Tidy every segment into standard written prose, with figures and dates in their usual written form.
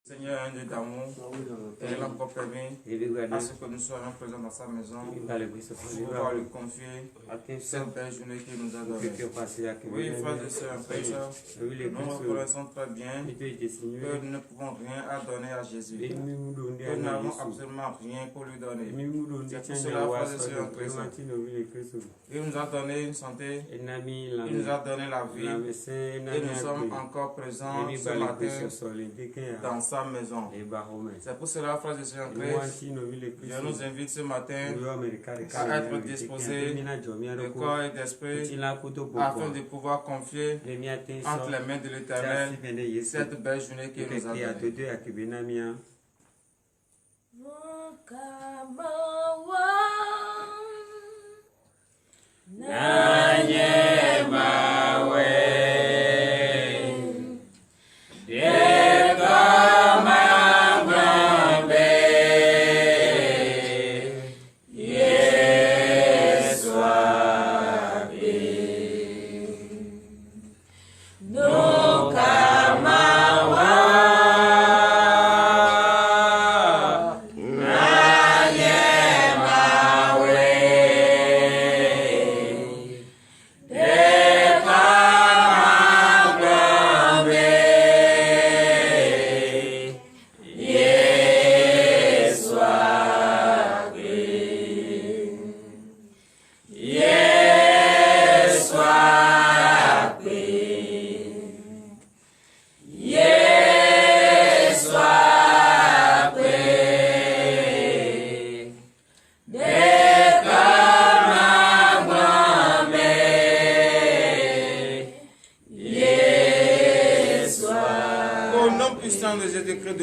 Seigneur, un Dieu d'amour, il a encore permis à ce que nous soyons présents dans sa maison pour pouvoir lui confier cette belle journée qu'il nous a donnée. Oui, frères et sœurs, nous reconnaissons très bien que nous ne pouvons rien à donner à Jésus, que nous n'avons absolument rien pour lui donner. C'est pour cela, frères et sœurs en Christ, il nous a donné une santé, il nous a donné la vie, et nous sommes encore présents ce matin dans sa maison. C'est pour cela, frères et sœurs en Christ, je nous invite ce matin à être disposés de corps et d'esprit afin de pouvoir confier entre les mains de l'Éternel cette belle journée qu'il nous a donnée.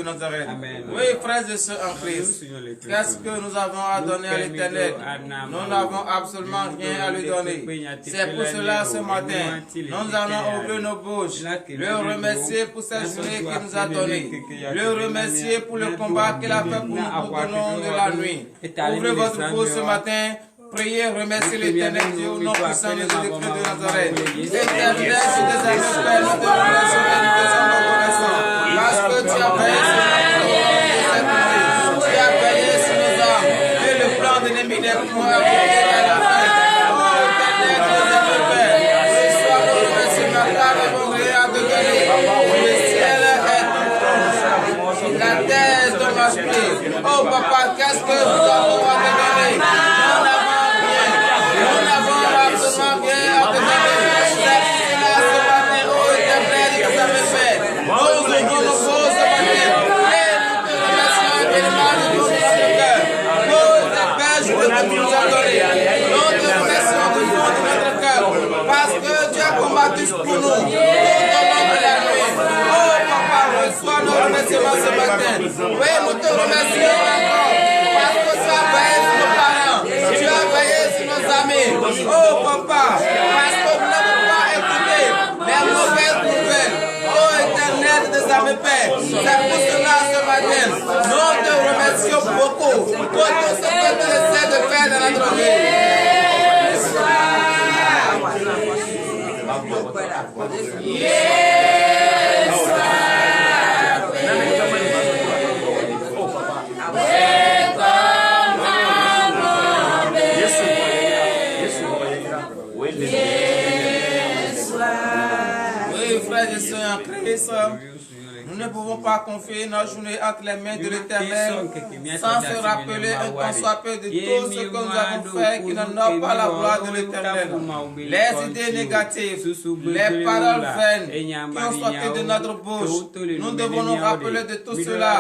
En Christ. Qu'est-ce que nous avons à donner à l'Éternel? Nous n'avons absolument rien à lui donner. C'est pour cela ce matin, nous allons ouvrir nos bouches, le remercier pour cette journée qu'il nous a donnée, le remercier pour le combat qu'il a fait pour nous tout au long de la nuit. Ouvrez votre bouche ce matin. Priez, remerciez l'Éternel Dieu au nom puissant de Jésus-Christ de Nazareth. Éternel, je te appelle, nous te remercions et nous te sommes reconnaissants. Parce que tu as veillé sur nos âmes et le plan de l'ennemi n'est point arrivé à la fin. Oh, Éternel, nous aimons Père. Reçois nos remerciements car nous avons rien à te donner. Le ciel est ton trône, la terre est ton esprit. Oh, Papa, qu'est-ce que nous avons à te donner? Nous n'avons absolument rien à te donner. C'est cela ce matin, oh Éternel, que ça me fait. Nous ouvrons nos bouches ce matin et nous te remercions également de ton cœur. Oh, cette belle journée que tu nous as donnée. Nous te remercions du fond de notre cœur parce que tu as combattu pour nous tout au long de la nuit. Oh, Papa, reçois nos remerciements ce matin. Oui, nous te remercions encore parce que tu as veillé sur nos parents. Tu as veillé sur nos amis. Oh papa, parce que nous n'avons pas écouté les mauvaises nouvelles. Oh Éternel des amis Père, c'est pour cela ce matin, nous te remercions beaucoup pour tout ce que tu essaies de faire dans notre vie. Nous ne pouvons pas confier nos journées entre les mains de l'Éternel sans se rappeler un tant soit peu de tout ce que nous avons fait qui n'honore pas la gloire de l'Éternel. Les idées négatives, les paroles vaines qui ont sorti de notre bouche, nous devons nous rappeler de tout cela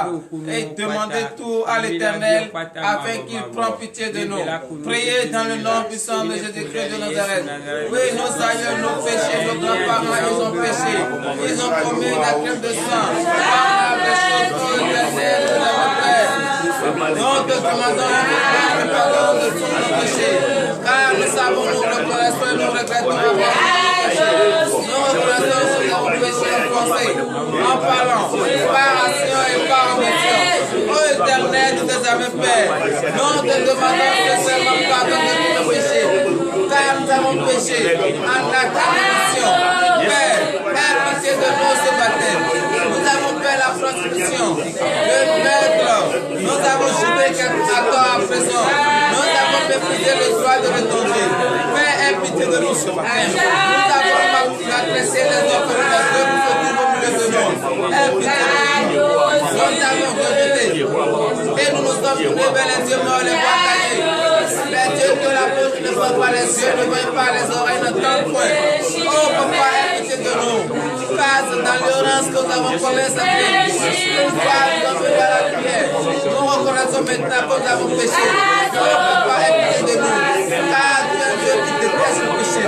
et demander tout à l'Éternel afin qu'il prenne pitié de nous. Priez dans le nom puissant de Jésus-Christ de Nazareth. Oui, nos aïeux, nos péchés, nos grands-parents, ils ont péché. Ils ont commis la crème de sang. Nous te demandons le pardon de tous nos péchés, car nous savons, nous reconnaissons et nous regrettons avoir péché. Nous reconnaissons que nous avons péché en pensée, en parlant, par action et par omission. Ô Éternel, nous te avons Père, nous te demandons seulement pardon de tous nos péchés, car nous avons péché en acte et en action. Père, pitié de nous ce matin. Nous avons fait la prostitution. Le maître, nous avons jeté quelque accord à présent. Nous avons méprisé le droit de l'étranger. Fais pitié de nous ce matin. Nous avons agressé les autres pour au milieu de nous. Aie pitié de nous. Nous avons rejeté. Et nous nous sommes tournés vers les dieux morts, les voix cachées. Les dieux que la bouche ne voit pas, les yeux ne voient pas, les oreilles n'entendent point. Oh papa, aie pitié de nous. Car c'est dans l'ignorance que nous avons commis cette vie. Nous avons venu à la lumière. Nous reconnaissons maintenant que nous avons péché. Oh papa, aie pitié de nous. Car tu es un Dieu qui déteste le péché.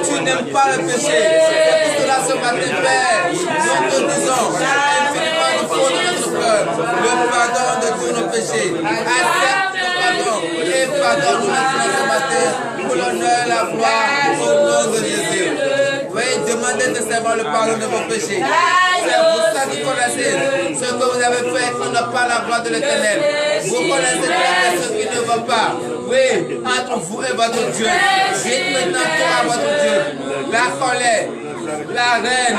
Tu n'aimes pas le péché. C'est pour cela ce matin, Père, nous te disons infiniment nous faut de notre cœur le pardon de tous nos péchés. Accepte le pardon et pardonne-nous maintenant ce matin pour l'honneur et la gloire au nom de Jésus. Veuillez demander nécessairement le pardon de vos péchés. C'est pour ça que vous connaissez ce que vous avez fait qu'on n'a pas la gloire de l'Éternel. Vous connaissez très ce qui ne va pas. Oui, entre vous et votre Dieu. Dites maintenant tout à votre Dieu. La colère, la haine,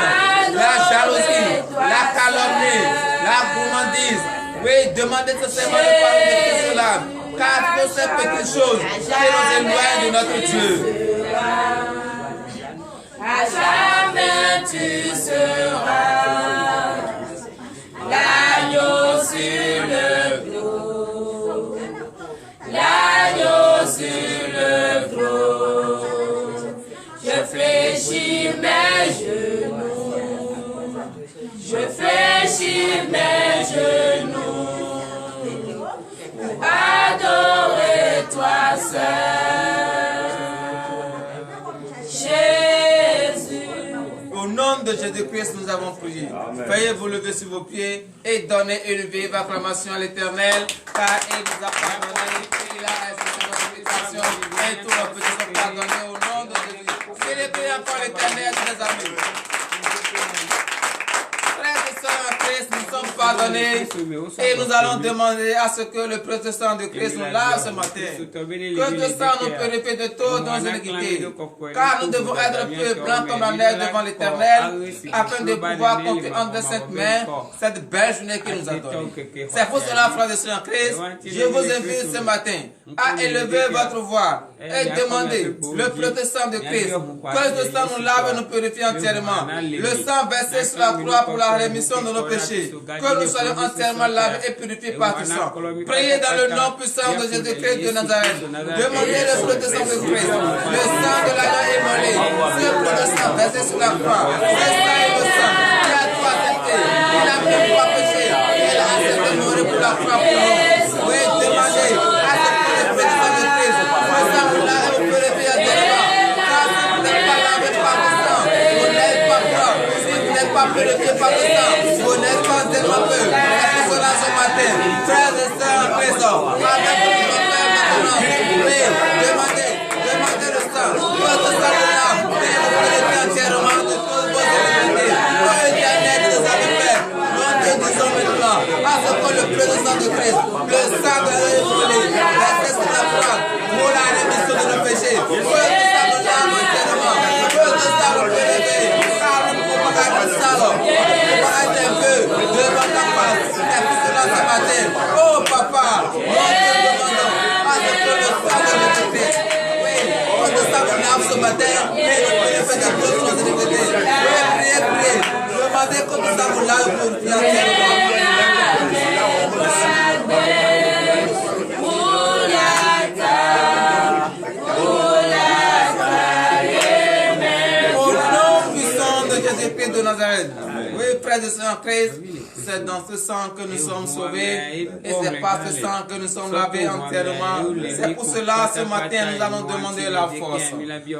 la jalousie, la calomnie, la gourmandise. Oui, demandez nécessairement le pardon de tout cela. Car toutes ces petites choses qui nous éloignent de notre Dieu. À jamais tu seras l'agneau sur le clos, l'agneau sur le clos. Je fléchis mes genoux, je fléchis mes genoux pour adorer toi seul. Au nom de Jésus-Christ, nous avons prié. Veuillez vous lever sur vos pieds et donner une vive acclamation à l'Éternel, car il nous a pardonné, il a accepté notre supplication et tous nos péchés sont pardonnés au nom de Jésus. Célébrez encore l'Éternel, mes amis. Frères et sœurs en Christ, nous sommes pardonnés et nous allons demander à ce que le précieux sang de Christ nous lave ce matin. Que le sang nous purifie de toutes nos iniquités. Car nous devons être plus blancs comme la neige devant l'Éternel afin de pouvoir confier entre de cette main cette belle journée qu'il nous a donnée. C'est pour cela, frères et sœurs en Christ, je vous invite ce matin à élever votre voix et demander le précieux sang de Christ. Que le sang nous lave et nous purifie entièrement. Le sang versé sur la croix pour la rémission de nos péchés. Que nous soyons entièrement lavés et purifiés par tout sang. Priez dans le nom puissant de Jésus-Christ de Nazareth. Demandez le précieux sang de Christ. Le sang de l'agneau immolé. Ce précieux sang versé sur la croix. Ce sang est le sang qui a tout accepté. Il n'a même pas péché. Il a accepté de mourir pour la croix pour nous. Oui, demandez à ce que le précieux sang de Christ. Le sang vous lave et vous purifiez entièrement. Car si vous n'êtes pas lavé par le sang, vous n'êtes pas propre. Si vous n'êtes pas purifié par le sang, vous n'êtes pas tellement peu. C'est pour cela ce matin, frères et sœurs en présent, avec tout le frère maintenant, oui, demandez le sang, votre sang de l'âme, et vous purifiez entièrement de toutes vos iniquités. Oh Éternel, nous avez fait, nous te disons maintenant, à ce que le précieux sang de Christ, le sang de l'Évangile, la tête de la foi, pour la rémission de nos péchés, que le sang de l'âme entièrement, que le sang de purifier, car nous ne pouvons pas être salons, nous ne pouvons pas être un peu devant ta face, et pour cela ce matin, oh papa, nous te demandons à ce que le sang de Jésus-Christ, oui, que le sang nous lave ce matin, et nous purifier de toutes nos iniquités. Oui, priez, demandez que le sang nous lave pour entièrement. Jésus-Christ de Nazareth. Oui, frères et sœurs en Christ, c'est dans ce sang que nous sommes sauvés et c'est par ce sang que nous sommes lavés entièrement. C'est pour cela, ce matin, nous allons demander la force.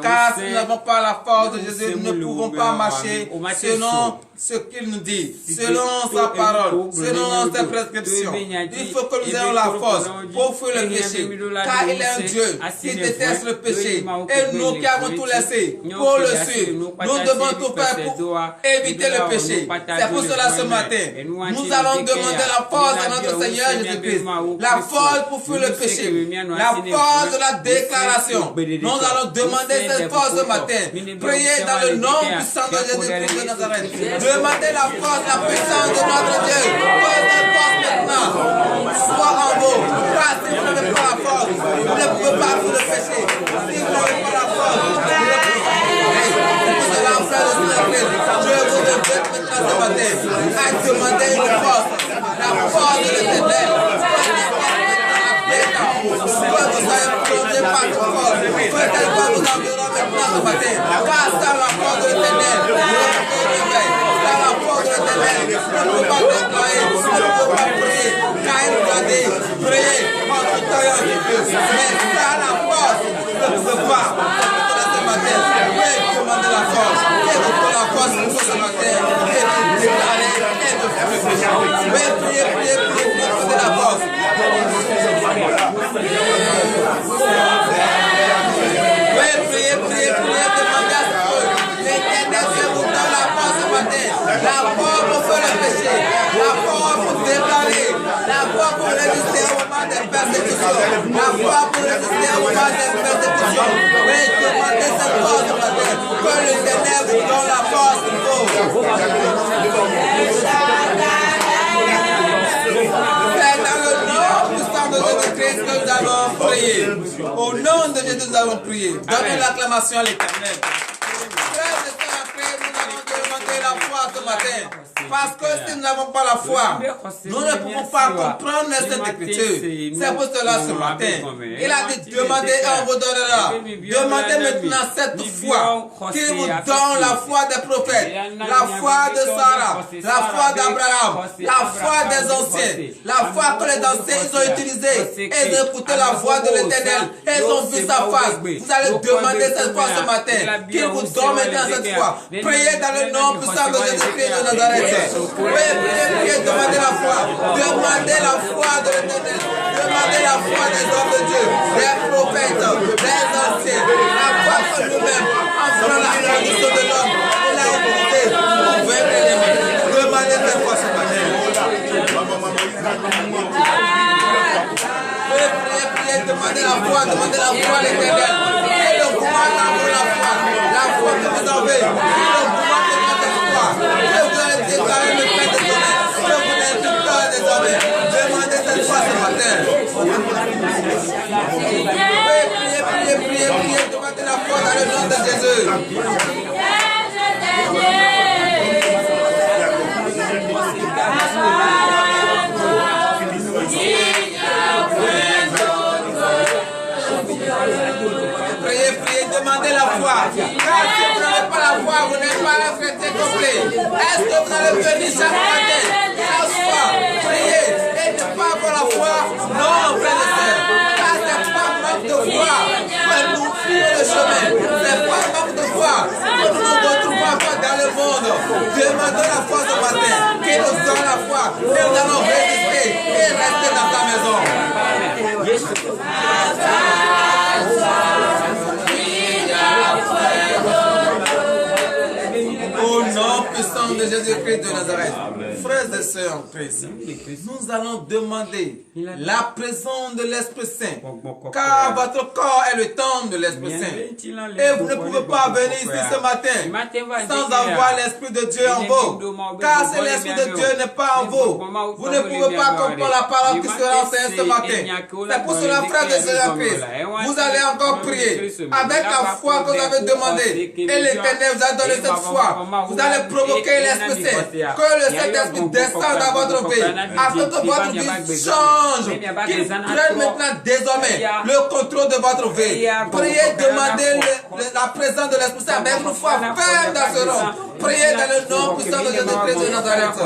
Car si nous n'avons pas la force de Jésus, nous ne pouvons pas marcher selon ce qu'il nous dit, selon sa parole, selon ses prescriptions. Il faut que nous ayons la force pour fuir le péché, car il est un Dieu qui déteste le péché. Et nous qui avons tout laissé pour le suivre, nous devons tout faire pour éviter le péché. C'est pour cela ce matin, nous allons demander la force à notre Seigneur Jésus-Christ, la force pour fuir le péché, la force de la déclaration. Nous allons demander cette force ce matin. Priez dans le nom puissant de Jésus-Christ de Nazareth. Demandez la force, la puissance de notre Dieu. Que cette force maintenant soit en vous. Car si vous n'avez pas la force, vous ne pouvez pas vous le pécher. Si vous n'avez pas la force, vous ne pouvez pas c'est l'enfer de Saint-Christ. Je vous invite maintenant ce matin à demander une force. La force de l'Éternel. Que vous soyez plongé par cette force. Que qu'elle va vous environner maintenant ce matin. Car sans la force de l'Éternel, vous ne pouvez pas. Sans la force de l'Éternel, vous ne pouvez pas déployer, vous ne pouvez pas prier. Car il nous a dit, priez en tout temps et en tout lieu. Mais sans la force, vous ne pouvez pas. Ce matin, oui, demandez la force. Et vous prenez la force pour ce matin. Et de déclarer et de faire. Oui, priez, prenez la force. Oui, priez, demandez à ce que l'Éternel vous donne la force ce matin. La force pour faire le péché. La force pour déclarer. La force pour résister au moment des persécutions. La force pour résister au moment des persécutions. Oui, demandez cette force ce matin. Que l'Éternel vous donne la force qu'il faut. C'est dans le nom puissant de Jésus-Christ que nous avons prié. Au nom de Jésus, nous avons prié. Donnez l'acclamation à l'Éternel. Frères et sœurs, après, nous allons demander la foi ce matin. Parce que si nous n'avons pas la foi, nous ne pouvons pas comprendre les Saintes Écritures. C'est pour cela ce matin, il a dit demandez et on vous donnera. Demandez maintenant cette foi qui vous donne la foi des prophètes, la foi de Sarah, la foi d'Abraham, la foi des anciens, la foi que les anciens ils ont utilisée. Ils ont écouté la voix de l'Éternel et ils ont vu sa face. Vous allez demander cette foi ce matin, qu'il vous donne maintenant cette foi. Priez dans le nom puissant de Jésus-Christ de Nazareth. Priez, demandez la foi. Demandez la foi de l'Éternel. Demandez la foi des hommes de Dieu, des prophètes, des anciens. La foi que nous-mêmes, en faisant la condition de l'homme, on l'a utilisé pour vaincre les mains. Demandez cette foi ce matin. Priez, demandez la foi à l'Éternel. Et le courage d'avoir la foi que vous avez. Et le courage de votre foi. Que vous allez déclarer le Père des honneurs. Que vous n'êtes plus peur des honneurs. Demandez cette foi ce matin. Priez, demandez la foi dans le nom de Jésus. Priez, demandez la foi. Car si vous n'avez pas la foi, vous n'êtes pas un chrétien complet. Est-ce que vous allez venir chaque matin, chaque soir, prier et ne pas avoir la foi? Non, frères et sœurs. Car ce n'est pas manque de foi que nous fuyons le chemin. Ce n'est pas manque de foi que nous nous retrouvons encore dans le monde. Demandons la foi ce matin, qu'il nous donne la foi et nous allons résister et rester dans ta maison. Au nom puissant de Jésus-Christ de Nazareth. Frères et sœurs en Christ, nous allons demander la présence de l'Esprit Saint. Car votre corps est le temple de l'Esprit Saint. Et vous ne pouvez pas venir ici ce matin sans avoir l'Esprit de Dieu en vous. Car si l'Esprit de Dieu n'est pas en vous, vous ne pouvez pas comprendre la parole qui sera enseignée ce matin. C'est pour cela, frères et sœurs en Christ, vous allez encore prier avec la foi que vous avez demandé. Et l'Éternel vous a donné cette foi. Vous allez provoquer l'Esprit Saint. Que le Saint-Esprit descende dans votre vie. Afin que votre vie change. Qu'il prenne maintenant désormais le contrôle de votre vie. Priez, demandez la présence de l'Esprit Saint avec une foi ferme dans ce nom. Priez dans le nom puissant de Jésus-Christ de Nazareth.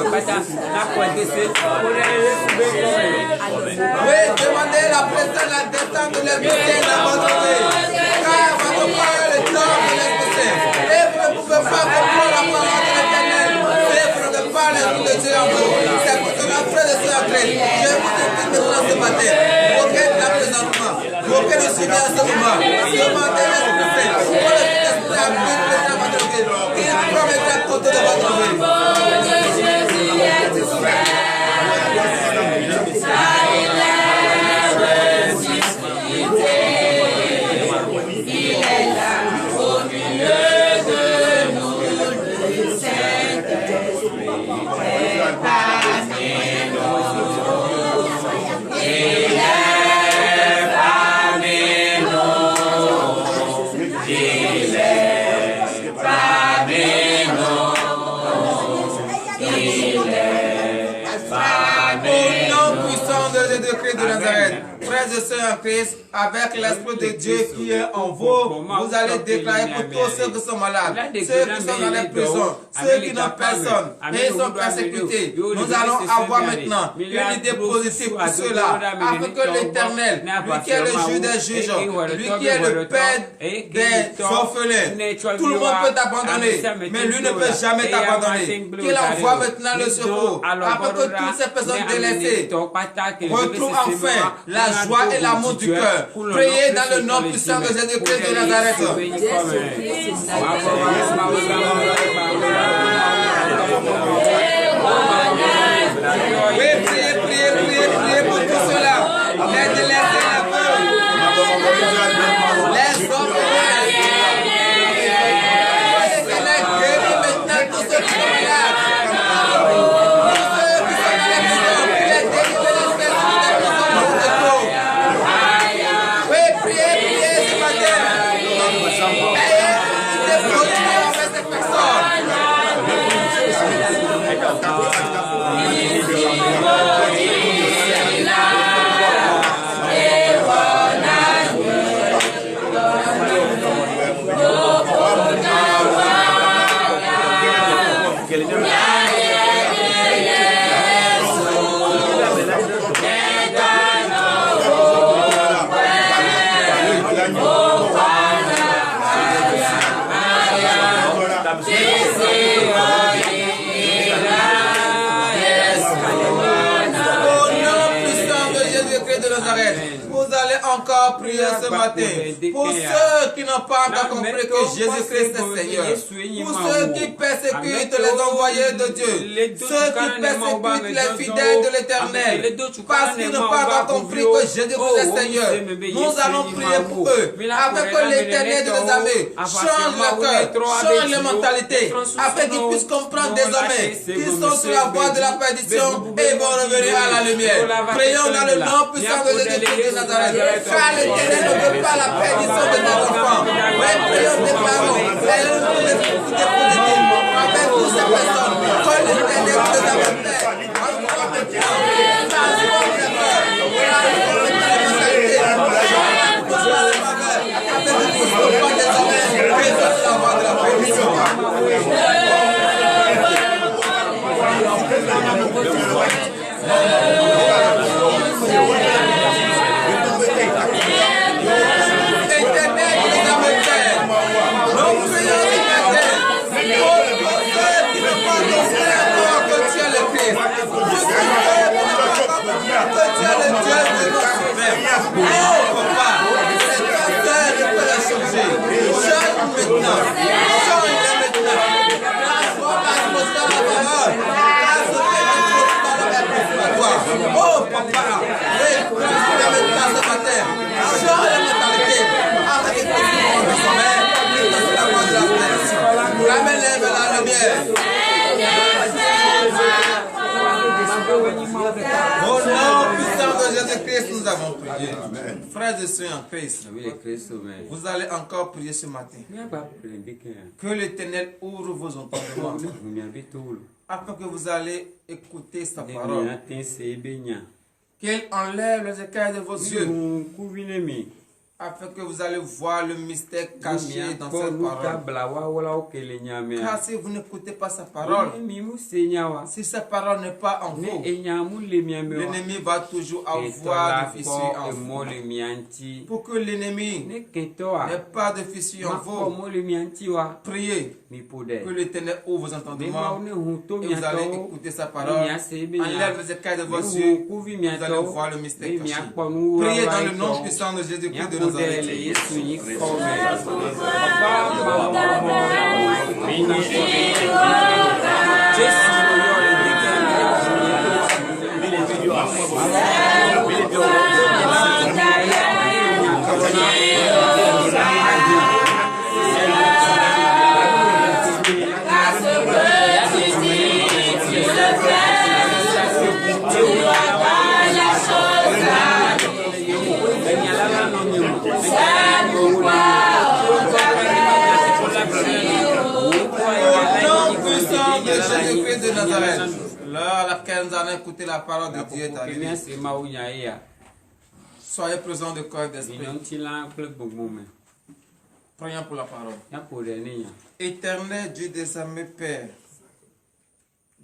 Oui, demandez la présence, la descente de l'Esprit Saint dans votre vie. Car votre parole est le temps de l'Esprit Saint. Et vous ne pouvez pas comprendre la parole de l'Éternel. Et vous ne pouvez pas l'Esprit de Dieu en vous. C'est pour cela, frères et sœurs en Christ, je vous invite maintenant ce matin. Auquel la présentement, auquel le suivi à ce moment. Demandez l'Esprit Saint. Pour le Saint-Esprit à vous dans votre vie. Il promettra de côté de votre vie. Il est là au milieu de nous, le Saint-Esprit. Nazareth. Frères et sœurs en Christ, avec l'Esprit de Dieu qui est en vous, vous allez déclarer pour tous ceux qui sont malades, ceux qui sont dans les prisons, ceux qui n'ont personne, et ils sont persécutés. Nous allons avoir maintenant une idée positive pour ceux-là, afin que l'Éternel, lui qui est le juge des juges, lui qui est le Père des orphelins, tout le monde peut t'abandonner, mais lui ne peut jamais t'abandonner. Qu'il envoie maintenant le secours, afin que toutes ces personnes délaissées retrouvent enfin la joie et l'amour du cœur. Priez dans le nom puissant de Jésus-Christ de Nazareth. Oui, priez pour tout cela. Les délaissés, la veuve, les orphelins. Seigneur, guéris maintenant tous ceux qui sont malades. Vous allez encore prier ce matin pour ceux qui n'ont pas encore compris que Jésus-Christ est Seigneur, pour ceux qui persécutent les envoyés de Dieu, ceux qui persécutent les fidèles de l'Éternel, parce qu'ils n'ont pas encore compris que Jésus-Christ est Seigneur. Nous allons prier pour eux, afin que l'Éternel des armées change leur cœur, change leur mentalité, afin qu'ils puissent comprendre désormais qu'ils sont sur la voie de la perdition et vont revenir à la lumière. Prions dans le nom puissant de Jésus-Christ de Nazareth. Car l'Éternel ne veut pas la perdition de nos enfants. Mais prions, déclarons, ayons une esprit positive avec toutes ces personnes. Que l'Éternel nous les avait fait. Encore maintenant, transforme les cœurs, transforme les mentalités, change la conscience de ma mère, afin que nous soyons désormais présents sur la voie de la perdition. Oh papa, au nom puissant de Jésus-Christ, nous avons prié. Frères et sœurs en Christ, vous allez encore prier ce matin. Que l'Éternel ouvre vos entendements, afin que vous allez écouter sa parole. Qu'elle enlève les écailles de vos yeux, afin que vous allez voir le mystère caché dans cette parole. Car si vous n'écoutez pas sa parole, si sa parole n'est pas en vous, l'ennemi va toujours avoir des fissures en vous. Pour que l'ennemi n'ait pas de fissures en vous, priez que l'Éternel ouvre vos entendements et vous allez écouter sa parole. Enlève les écailles de vos yeux, vous allez voir le mystère caché. Priez dans le nom puissant de Jésus-Christ de Nazareth. Jésus-Christ de Nazareth, l'heure à laquelle nous allons écouter la parole de Dieu est arrivée. Soyez présents de corps et d'esprit. Prions pour la parole. Éternel Dieu des armées, Père,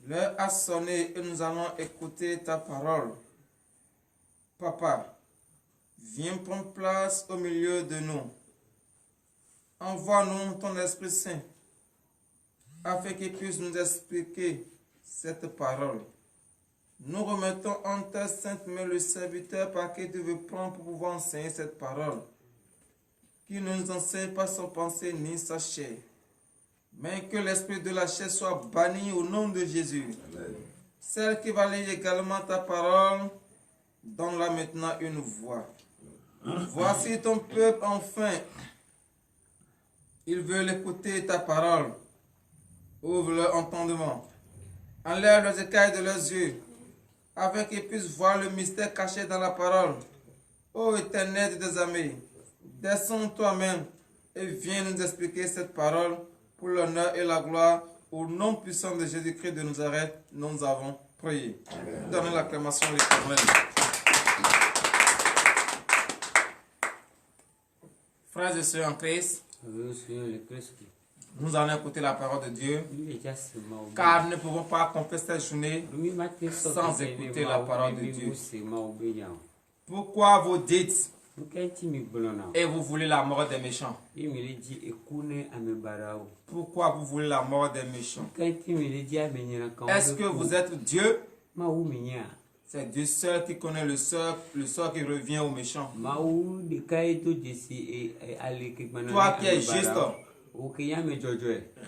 l'heure a sonné et nous allons écouter ta parole. Papa, viens prendre place au milieu de nous. Envoie-nous ton Esprit Saint afin qu'il puisse nous expliquer cette parole. Nous remettons en ta sainte main le serviteur par qui tu veux prendre pour pouvoir enseigner cette parole. Qui ne nous enseigne pas sa pensée ni sa chair, mais que l'esprit de la chair soit banni au nom de Jésus. Amen. Celle qui va lire également ta parole, donne-la maintenant une voix. Voici ton peuple enfin. Ils veulent écouter ta parole. Ouvre leur entendement. Enlève les écailles de leurs yeux, afin qu'ils puissent voir le mystère caché dans la parole. Ô Éternel des armées, descends toi-même et viens nous expliquer cette parole pour l'honneur et la gloire. Au nom puissant de Jésus-Christ de Nazareth, nous avons prié. Donnez l'acclamation à l'Éternel. Frères et sœurs en Christ, nous allons écouter la parole de Dieu, car nous ne pouvons pas accomplir cette journée sans écouter la parole de Dieu. Pourquoi vous dites et vous voulez la mort des méchants? Pourquoi vous voulez la mort des méchants? Est-ce que vous êtes Dieu? C'est Dieu seul qui connaît le sort qui revient aux méchants. Toi qui es juste,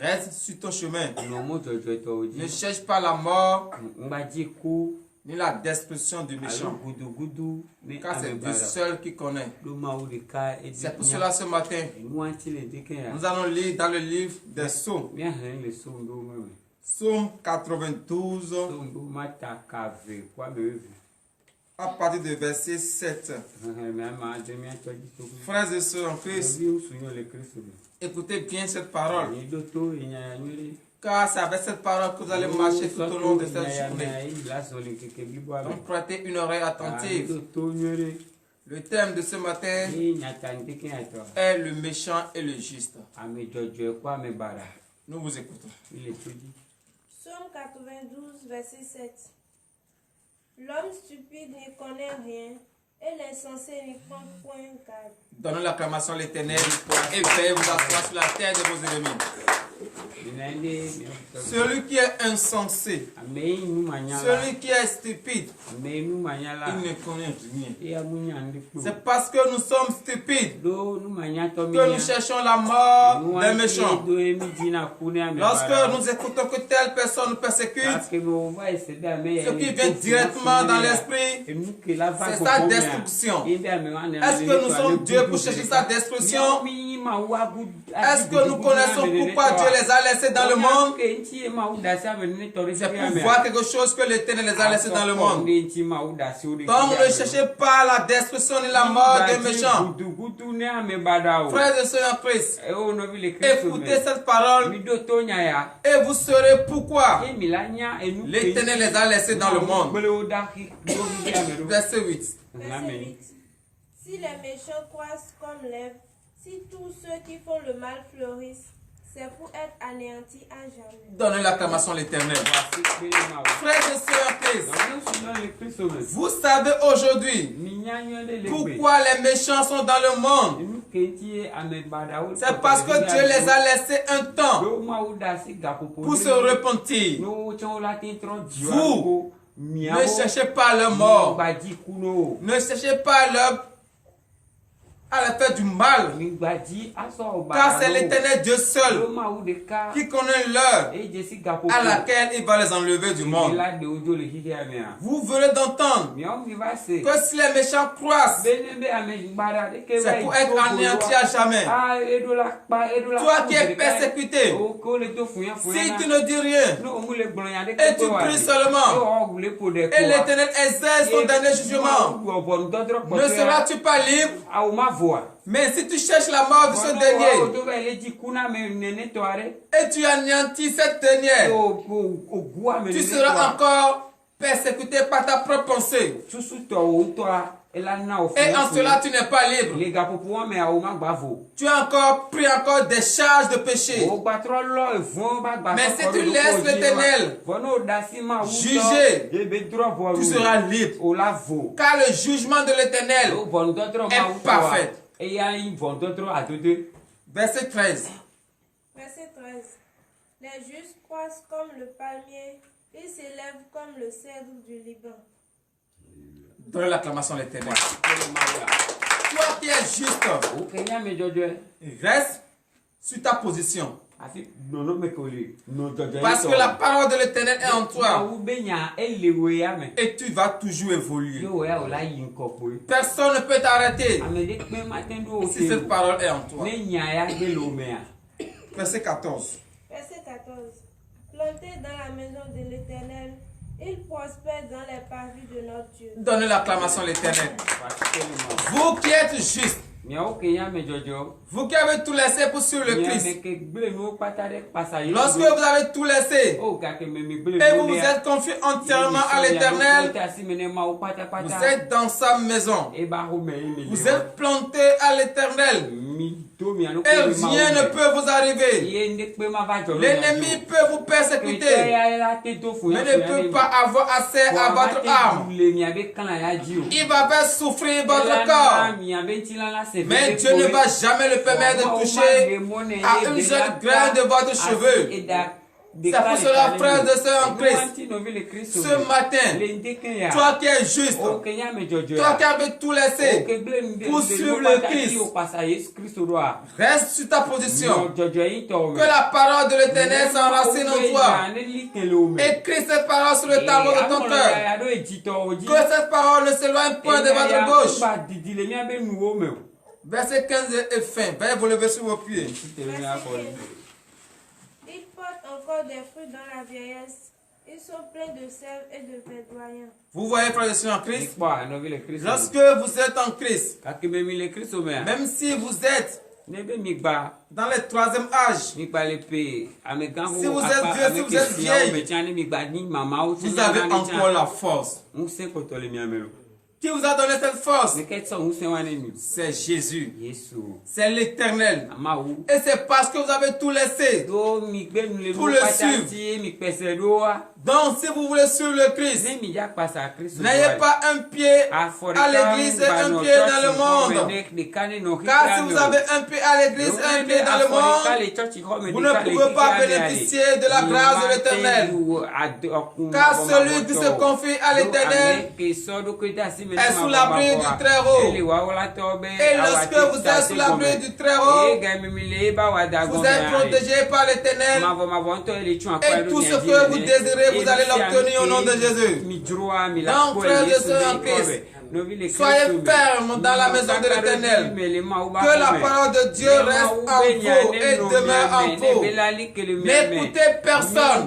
reste sur ton chemin. Ne cherche pas la mort ni la destruction du méchant, car c'est Dieu seul qui connaît. C'est pour cela ce matin, nous allons lire dans le livre des Psaumes. Psaume 92, à partir du verset 7. Frères et sœurs en Christ, écoutez bien cette parole, car c'est avec cette parole que vous allez marcher tout au long de cette journée. Donc prêtez une oreille attentive. Le thème de ce matin est le méchant et le juste. Nous vous écoutons. Psaume 92, verset 7. L'homme stupide ne connaît rien, et l'insensé n'y prend point garde. Donnez l'acclamation à l'Éternel et veuillez vous asseoir sur la terre de vos ennemis. Celui qui est insensé, celui qui est stupide, il ne connaît rien. C'est parce que nous sommes stupides que nous cherchons la mort des méchants. Lorsque nous écoutons que telle personne nous persécute, ce qui vient directement dans l'esprit, c'est sa destruction. Est-ce que nous sommes Dieu pour chercher sa destruction? Est-ce que nous connaissons pourquoi Dieu les a laissés dans le monde? C'est pour voir quelque chose que l'Éternel les a laissés dans le monde. Donc ne cherchez pas la destruction ni la mort des méchants. Frères et sœurs en Christ, écoutez cette parole et vous saurez pourquoi l'Éternel les a laissés dans le monde. Verset 8. Si les méchants croissent comme l'herbe, si tous ceux qui font le mal fleurissent, c'est pour être anéantis à jamais. Donnez l'acclamation à l'Éternel. Frères et sœurs en Christ, vous savez aujourd'hui pourquoi les méchants sont dans le monde. C'est parce que Dieu les a laissés un temps pour se repentir. Vous ne cherchez pas leur mort. Ne cherchez pas leur à la faire du mal, car c'est l'Éternel Dieu seul qui connaît l'heure à laquelle il va les enlever du monde. Vous venez d'entendre que si les méchants croissent, c'est pour être anéantis à jamais. Toi qui es persécuté, si tu ne dis rien et tu pries seulement, et l'Éternel exerce son dernier jugement, ne seras-tu pas libre? Mais si tu cherches la mort de ce dernier et tu anéantis cette dernière, tu seras encore persécuté par ta propre pensée. Et en cela, tu n'es pas libre. Tu as encore pris des charges de péché. Mais si tu laisses l'Éternel juger, tu seras libre. Car le jugement de l'Éternel est parfait. Verset 13. Verset 13. Les justes croissent comme le palmier, ils s'élèvent comme le cèdre du Liban. Donne l'acclamation à l'Éternel. Toi qui es juste, reste sur ta position. Parce que la parole de l'Éternel est en toi. Et tu vas toujours évoluer. Personne ne peut t'arrêter si cette parole est en toi. Verset 14. Verset 14. Plantés dans la maison de l'Éternel, ils prospèrent dans les parvis de notre Dieu. Donnez l'acclamation à l'Éternel. Vous qui êtes juste, vous qui avez tout laissé pour suivre le Christ, lorsque vous avez tout laissé et vous vous êtes confié entièrement à l'Éternel, vous êtes dans sa maison, vous êtes planté à l'Éternel et rien ne peut vous arriver. L'ennemi peut vous persécuter, mais ne peut pas avoir accès à votre âme. Il va faire souffrir votre corps, mais Dieu ne va jamais le permettre de toucher à une seule graine de votre cheveu. C'est pour cela, frères et sœurs en Christ, ce matin, toi qui es juste, toi qui avais tout laissé pour suivre le Christ, reste sur ta position. Que la parole de l'Éternel s'enracine en toi. Écris cette parole sur le tableau de ton cœur. Que cette parole ne s'éloigne point de votre gauche. Verset 15 et fin. Veuillez vous lever sur vos pieds. Ils portent encore des fruits dans la vieillesse. Ils sont pleins de sève et de verdoyants. Vous voyez, frères et sœurs en Christ, lorsque vous êtes en Christ, même si vous êtes dans le troisième âge, si vous êtes vieux, si vous êtes vieille, vous avez encore la force. Qui vous a donné cette force? C'est Jésus. C'est l'Éternel. Et c'est parce que vous avez tout laissé pour le suivre. Donc, si vous voulez suivre le Christ, n'ayez pas un pied à l'église et un pied dans le monde. Car si vous avez un pied à l'église et un pied dans le monde, vous ne pouvez pas bénéficier de la grâce de l'Éternel. Car celui qui se confie à l'Éternel est sous l'abri du Très-Haut. Et lorsque vous êtes sous l'abri du Très-Haut, vous êtes protégé par l'Éternel. Et tout ce que vous désirez, vous allez l'obtenir au nom de Jésus. Donc, frères et sœurs en Christ, soyez fermes dans la maison de l'Éternel. Que la parole de Dieu reste en vous et demeure en vous. N'écoutez personne.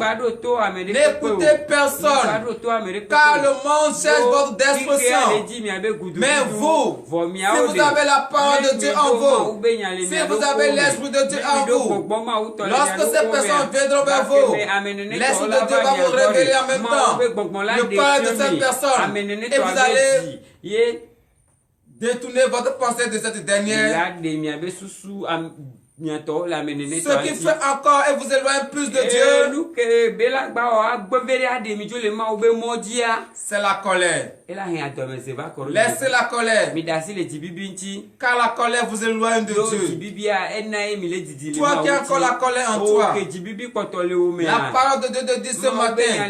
N'écoutez personne. Car le monde cherche votre destruction. Mais vous, si vous avez la parole de Dieu en vous, si vous avez l'Esprit de Dieu en vous, lorsque ces personnes viendront vers vous, l'Esprit de Dieu va vous révéler en même temps le parole de cette personne. Et vous allez détourner votre pensée de cette dernière. Ce qui fait encore et vous éloigne plus de Dieu, c'est la colère. Laissez la colère. Car la colère vous éloigne de Dieu. Toi qui as encore la colère en toi, la parole de Dieu te dit ce matin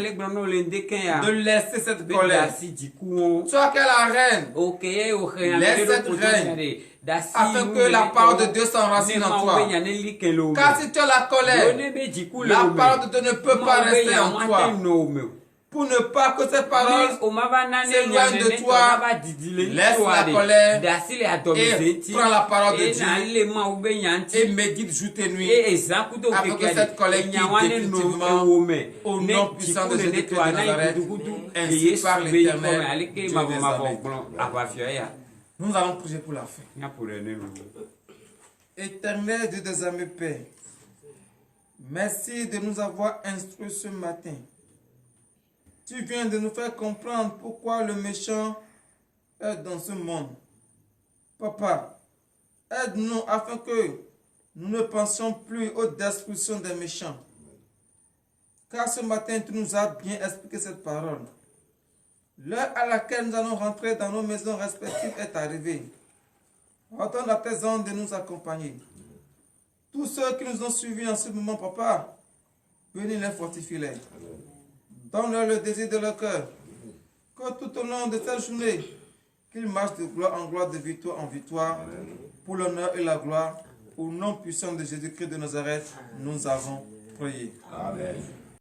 de laisser cette colère. Toi qui es la reine, laisse cette reine, afin que la parole de Dieu s'enracine en toi. Car si tu as la colère, la parole de Dieu ne peut pas rester en toi. Pour ne pas que cette parole s'éloigne de toi, laisse la colère et prends la parole de Dieu et médite jour et nuit afin que cette colère quitte définitivement au nom puissant de Jésus-Christ de Nazareth, ainsi par l'Éternel Dieu des armées. Nous allons prier pour la fin. Éternel Dieu des armées, Père, merci de nous avoir instruits ce matin Tu viens de nous faire comprendre pourquoi le méchant est dans ce monde. Papa, aide-nous afin que nous ne pensions plus aux destructions des méchants. Car ce matin, tu nous as bien expliqué cette parole. L'heure à laquelle nous allons rentrer dans nos maisons respectives est arrivée. Ordonne à tes anges de nous accompagner. Tous ceux qui nous ont suivis en ce moment, papa, bénis les, fortifie-les. Donne-leur le désir de leur cœur. Que tout au long de cette journée, qu'ils marchent de gloire en gloire, de victoire en victoire, pour l'honneur et la gloire, au nom puissant de Jésus-Christ de Nazareth, nous avons prié. Amen.